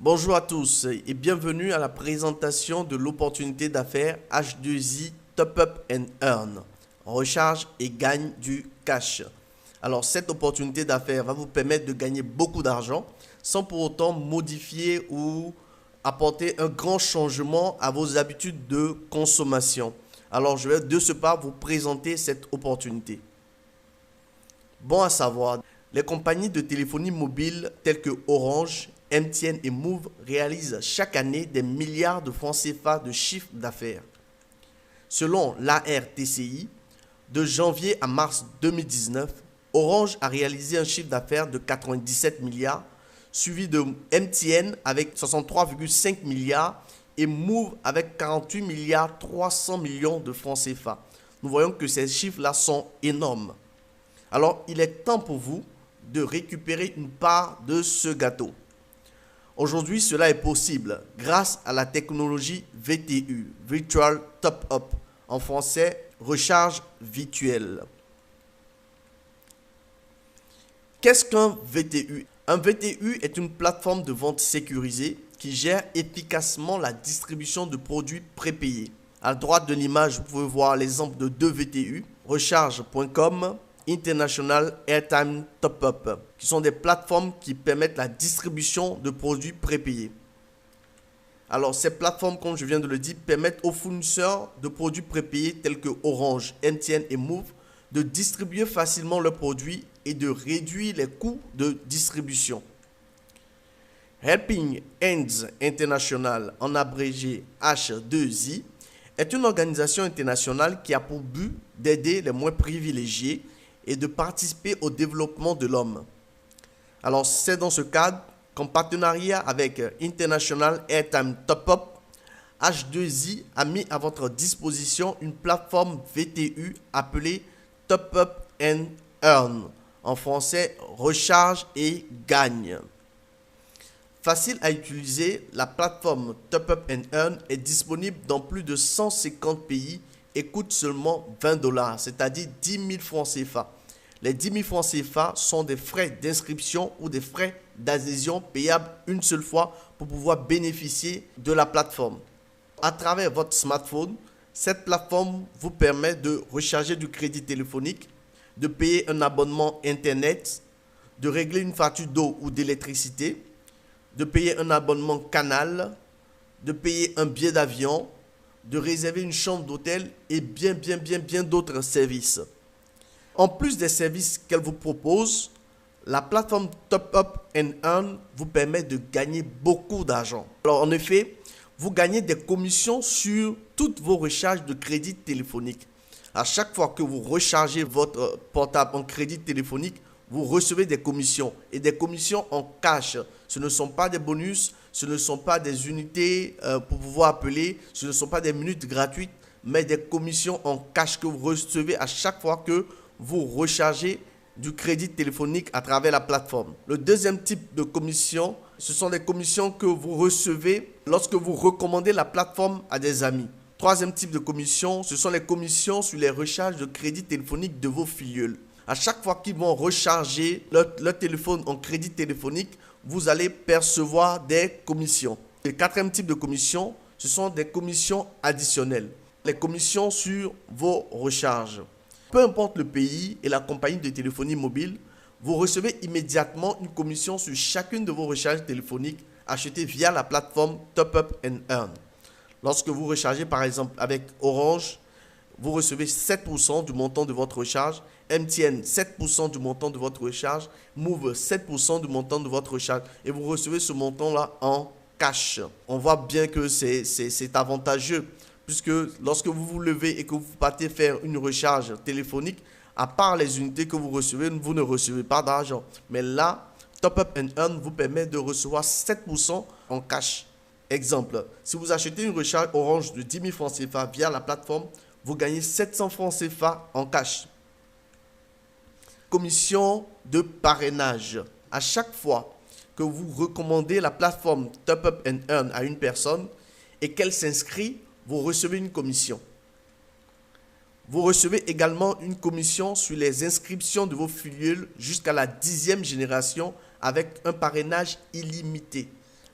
Bonjour à tous et bienvenue à la présentation de l'opportunité d'affaires H2I Top Up and Earn. Recharge et gagne du cash. Alors cette opportunité d'affaires va vous permettre de gagner beaucoup d'argent sans pour autant modifier ou apporter un grand changement à vos habitudes de consommation. Alors je vais de ce pas vous présenter cette opportunité. Bon à savoir, les compagnies de téléphonie mobile telles que Orange, MTN et Move réalisent chaque année des milliards de francs CFA de chiffre d'affaires. Selon l'ARTCI, de janvier à mars 2019, Orange a réalisé un chiffre d'affaires de 97 milliards, suivi de MTN avec 63,5 milliards et Move avec 48 milliards 300 millions de francs CFA. Nous voyons que ces chiffres-là sont énormes. Alors, il est temps pour vous de récupérer une part de ce gâteau. Aujourd'hui, cela est possible grâce à la technologie VTU, Virtual Top Up, en français, recharge virtuelle. Qu'est-ce qu'un VTU? Un VTU est une plateforme de vente sécurisée qui gère efficacement la distribution de produits prépayés. À droite de l'image, vous pouvez voir l'exemple de deux VTU, recharge.com, International Airtime Top Up, qui sont des plateformes qui permettent la distribution de produits prépayés. Alors, ces plateformes, comme je viens de le dire, permettent aux fournisseurs de produits prépayés tels que Orange, MTN et Move de distribuer facilement leurs produits et de réduire les coûts de distribution. Helping Hands International, en abrégé H2I, est une organisation internationale qui a pour but d'aider les moins privilégiés et de participer au développement de l'homme. Alors, c'est dans ce cadre qu'en partenariat avec International Airtime Top Up, H2I a mis à votre disposition une plateforme VTU appelée Top Up and Earn, en français recharge et gagne. Facile à utiliser, la plateforme Top Up and Earn est disponible dans plus de 150 pays et coûte seulement 20 $, c'est-à-dire 10 000 francs CFA. Les 10 000 francs CFA sont des frais d'inscription ou des frais d'adhésion payables une seule fois pour pouvoir bénéficier de la plateforme. À travers votre smartphone, cette plateforme vous permet de recharger du crédit téléphonique, de payer un abonnement Internet, de régler une facture d'eau ou d'électricité, de payer un abonnement canal, de payer un billet d'avion, de réserver une chambre d'hôtel et bien d'autres services. En plus des services qu'elle vous propose, la plateforme Top Up and Earn vous permet de gagner beaucoup d'argent. Alors en effet, vous gagnez des commissions sur toutes vos recharges de crédit téléphonique. À chaque fois que vous rechargez votre portable en crédit téléphonique, vous recevez des commissions et des commissions en cash. Ce ne sont pas des bonus, ce ne sont pas des unités pour pouvoir appeler, ce ne sont pas des minutes gratuites, mais des commissions en cash que vous recevez à chaque fois que vous rechargez du crédit téléphonique à travers la plateforme. Le deuxième type de commission, ce sont des commissions que vous recevez lorsque vous recommandez la plateforme à des amis. Troisième type de commission, ce sont les commissions sur les recharges de crédit téléphonique de vos filleuls. À chaque fois qu'ils vont recharger leur téléphone en crédit téléphonique, vous allez percevoir des commissions. Le quatrième type de commission, ce sont des commissions additionnelles. Les commissions sur vos recharges. Peu importe le pays et la compagnie de téléphonie mobile, vous recevez immédiatement une commission sur chacune de vos recharges téléphoniques achetées via la plateforme Top Up and Earn. Lorsque vous rechargez par exemple avec Orange, vous recevez 7% du montant de votre recharge, MTN 7% du montant de votre recharge, Move 7% du montant de votre recharge et vous recevez ce montant-là en cash. On voit bien que c'est avantageux puisque lorsque vous vous levez et que vous partez faire une recharge téléphonique, à part les unités que vous recevez, vous ne recevez pas d'argent. Mais là, Top Up and Earn vous permet de recevoir 7% en cash. Exemple, si vous achetez une recharge Orange de 10 000 francs CFA via la plateforme, vous gagnez 700 francs CFA en cash. Commission de parrainage. À chaque fois que vous recommandez la plateforme Top Up and Earn à une personne et qu'elle s'inscrit, vous recevez une commission. Vous recevez également une commission sur les inscriptions de vos filleuls jusqu'à la 10e génération avec un parrainage illimité.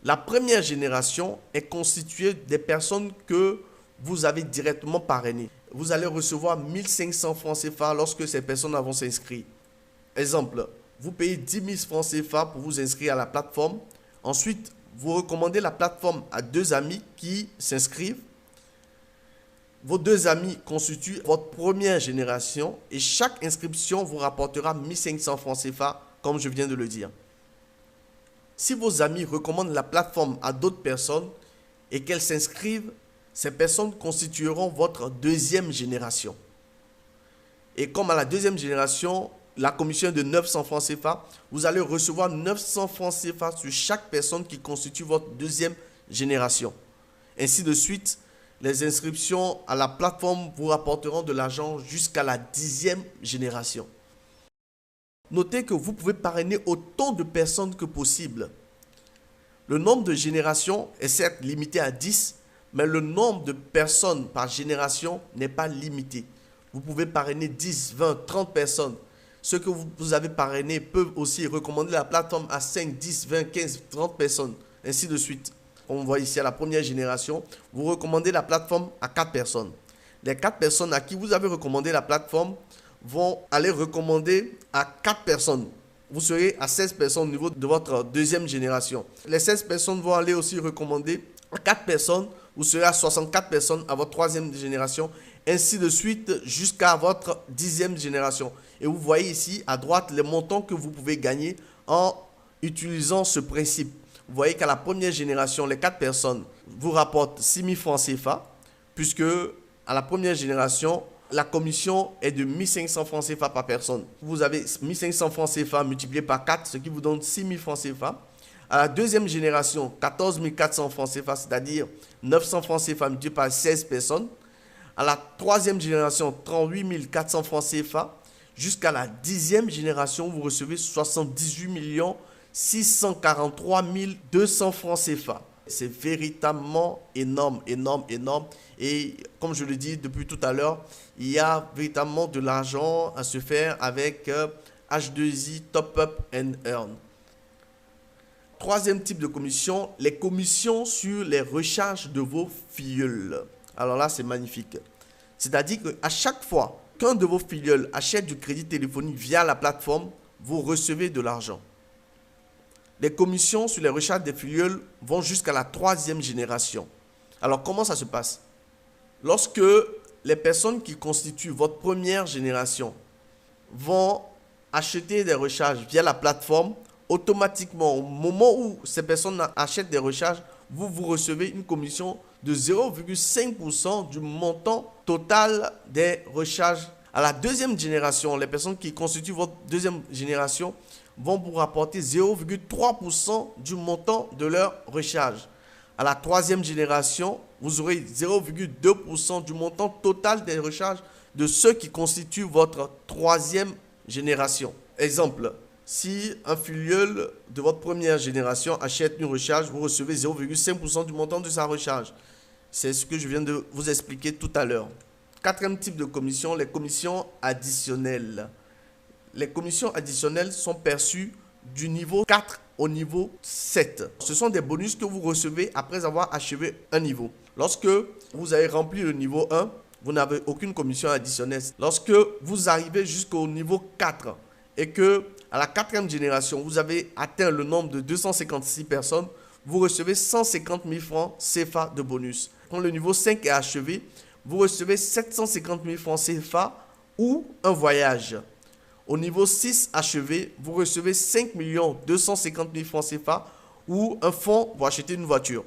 La première génération est constituée des personnes que vous avez directement parrainées. Vous allez recevoir 1500 francs CFA lorsque ces personnes vont s'inscrire. Exemple, vous payez 10 000 francs CFA pour vous inscrire à la plateforme. Ensuite, vous recommandez la plateforme à 2 amis qui s'inscrivent. Vos 2 amis constituent votre première génération et chaque inscription vous rapportera 1500 francs CFA, comme je viens de le dire. Si vos amis recommandent la plateforme à d'autres personnes et qu'elles s'inscrivent, ces personnes constitueront votre deuxième génération. Et comme à la deuxième génération, la commission est de 900 francs CFA, vous allez recevoir 900 francs CFA sur chaque personne qui constitue votre deuxième génération. Ainsi de suite, les inscriptions à la plateforme vous rapporteront de l'argent jusqu'à la 10e génération. Notez que vous pouvez parrainer autant de personnes que possible. Le nombre de générations est certes limité à 10, mais le nombre de personnes par génération n'est pas limité. Vous pouvez parrainer 10, 20, 30 personnes. Ceux que vous avez parrainés peuvent aussi recommander la plateforme à 5, 10, 20, 15, 30 personnes, ainsi de suite. Comme on voit ici à la première génération, vous recommandez la plateforme à 4 personnes. Les 4 personnes à qui vous avez recommandé la plateforme vont aller recommander à 4 personnes. Vous serez à 16 personnes au niveau de votre deuxième génération. Les 16 personnes vont aller aussi recommander à 4 personnes. Vous serez à 64 personnes à votre troisième génération. Ainsi de suite jusqu'à votre 10e génération. Et vous voyez ici à droite les montants que vous pouvez gagner en utilisant ce principe. Vous voyez qu'à la première génération, les 4 personnes vous rapportent 6 000 francs CFA, puisque à la première génération, la commission est de 1500 francs CFA par personne. Vous avez 1500 francs CFA multiplié par 4, ce qui vous donne 6 000 francs CFA. À la deuxième génération, 14 400 francs CFA, c'est-à-dire 900 francs CFA multiplié par 16 personnes. À la troisième génération, 38 400 francs CFA. Jusqu'à la 10e génération, vous recevez 78 643 200 francs CFA. C'est véritablement énorme, énorme, énorme. Et comme je le dis depuis tout à l'heure, il y a véritablement de l'argent à se faire avec H2I Top Up and Earn. Troisième type de commission, les commissions sur les recharges de vos filleuls. Alors là, c'est magnifique. C'est-à-dire qu'à chaque fois qu'un de vos filleuls achète du crédit téléphonique via la plateforme, vous recevez de l'argent. Les commissions sur les recharges des filleuls vont jusqu'à la 3e génération. Alors, comment ça se passe? Lorsque les personnes qui constituent votre première génération vont acheter des recharges via la plateforme, automatiquement, au moment où ces personnes achètent des recharges, vous recevez une commission de 0,5% du montant total des recharges. À la deuxième génération, les personnes qui constituent votre deuxième génération vont vous rapporter 0,3% du montant de leur recharge. À la troisième génération, vous aurez 0,2% du montant total des recharges de ceux qui constituent votre troisième génération. Exemple, si un filleul de votre première génération achète une recharge, vous recevez 0,5% du montant de sa recharge. C'est ce que je viens de vous expliquer tout à l'heure. Quatrième type de commission, les commissions additionnelles. Les commissions additionnelles sont perçues du niveau 4 au niveau 7. Ce sont des bonus que vous recevez après avoir achevé un niveau. Lorsque vous avez rempli le niveau 1, vous n'avez aucune commission additionnelle. Lorsque vous arrivez jusqu'au niveau 4 et que à la 4e génération, vous avez atteint le nombre de 256 personnes, vous recevez 150 000 francs CFA de bonus. Quand le niveau 5 est achevé, vous recevez 750 000 francs CFA ou un voyage. Au niveau 6 achevé, vous recevez 5 250 000 francs CFA ou un fonds pour acheter une voiture.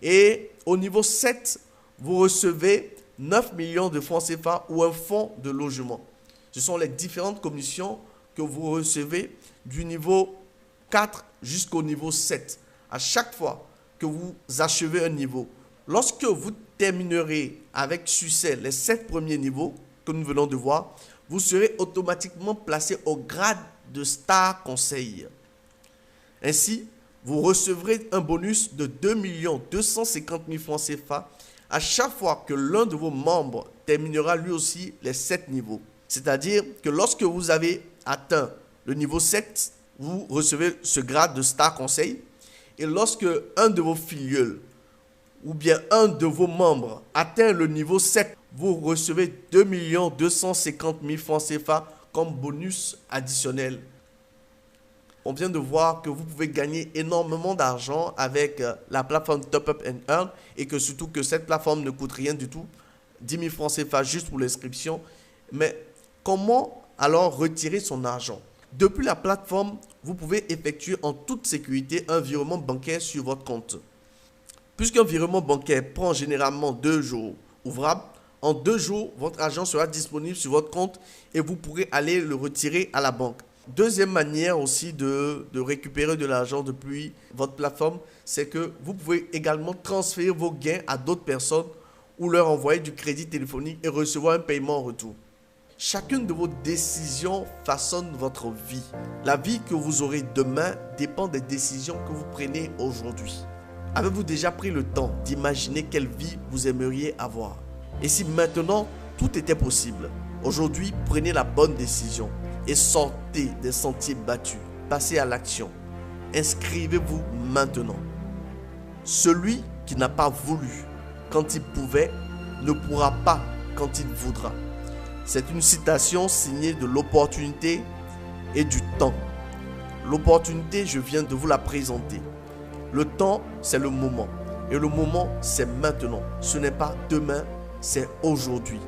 Et au niveau 7, vous recevez 9 millions de francs CFA ou un fonds de logement. Ce sont les différentes commissions que vous recevez du niveau 4 jusqu'au niveau 7. À chaque fois que vous achevez un niveau, lorsque vous terminerez avec succès les 7 premiers niveaux que nous venons de voir, vous serez automatiquement placé au grade de star conseil. Ainsi, vous recevrez un bonus de 2 250 000 francs CFA à chaque fois que l'un de vos membres terminera lui aussi les 7 niveaux. C'est-à-dire que lorsque vous avez atteint le niveau 7, vous recevez ce grade de star conseil. Et lorsque un de vos filleuls ou bien un de vos membres atteint le niveau 7, vous recevez 2 250 000 francs CFA comme bonus additionnel. On vient de voir que vous pouvez gagner énormément d'argent avec la plateforme Top Up and Earn et que surtout que cette plateforme ne coûte rien du tout, 10 000 francs CFA juste pour l'inscription. Mais comment alors retirer son argent? Depuis la plateforme, vous pouvez effectuer en toute sécurité un virement bancaire sur votre compte. Puisqu'un virement bancaire prend généralement 2 jours ouvrables, en 2 jours, votre argent sera disponible sur votre compte et vous pourrez aller le retirer à la banque. Deuxième manière aussi de récupérer de l'argent depuis votre plateforme, c'est que vous pouvez également transférer vos gains à d'autres personnes ou leur envoyer du crédit téléphonique et recevoir un paiement en retour. Chacune de vos décisions façonne votre vie. La vie que vous aurez demain dépend des décisions que vous prenez aujourd'hui. Avez-vous déjà pris le temps d'imaginer quelle vie vous aimeriez avoir? Et si maintenant tout était possible? Aujourd'hui, prenez la bonne décision et sortez des sentiers battus. Passez à l'action. Inscrivez-vous maintenant. Celui qui n'a pas voulu quand il pouvait ne pourra pas quand il voudra. C'est une citation signée de l'opportunité et du temps. L'opportunité, je viens de vous la présenter. Le temps, c'est le moment. Et le moment, c'est maintenant. Ce n'est pas demain, c'est aujourd'hui.